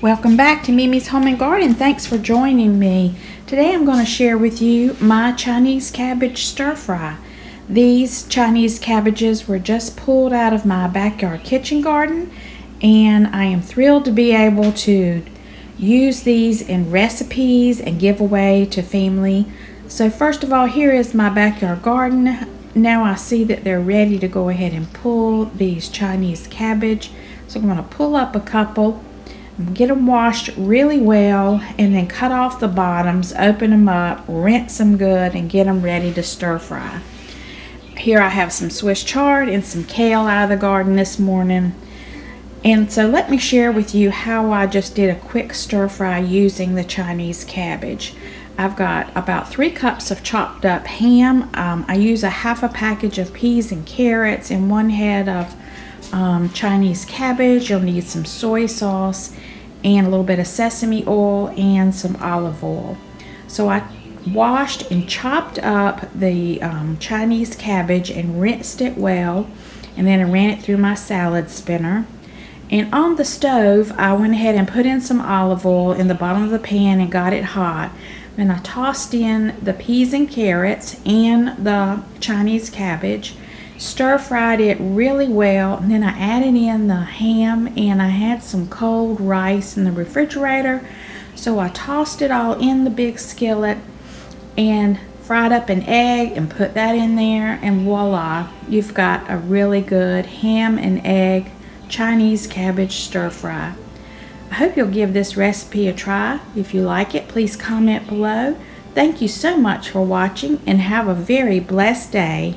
Welcome back to Mimi's Home and Garden. Thanks for joining me. Today I'm going to share with you my Chinese cabbage stir fry. These Chinese cabbages were just pulled out of my backyard kitchen garden, and I am thrilled to be able to use these in recipes and give away to family. So first of all, here is my backyard garden. Now I see that they're ready to go ahead and pull these Chinese cabbage. So I'm going to pull up a couple, get them washed really well, and then cut off the bottoms, open them up, rinse them good, and get them ready to stir fry. Here I have some Swiss chard and some kale out of the garden this morning. And so let me share with you how I just did a quick stir fry using the Chinese cabbage. I've got about 3 cups of chopped up ham. I use a half a package of peas and carrots and 1 head of Chinese cabbage. You'll need some soy sauce and a little bit of sesame oil and some olive oil. So I washed and chopped up the Chinese cabbage and rinsed it well, and then I ran it through my salad spinner. And on the stove I went ahead and put in some olive oil in the bottom of the pan and got it hot. Then I tossed in the peas and carrots and the Chinese cabbage, stir fried it really well, and then I added in the ham, and I had some cold rice in the refrigerator, so I tossed it all in the big skillet and fried up an egg and put that in there, and voila, you've got a really good ham and egg Chinese cabbage stir fry. I hope you'll give this recipe a try. If you like it, please comment below. Thank you so much for watching, and have a very blessed day.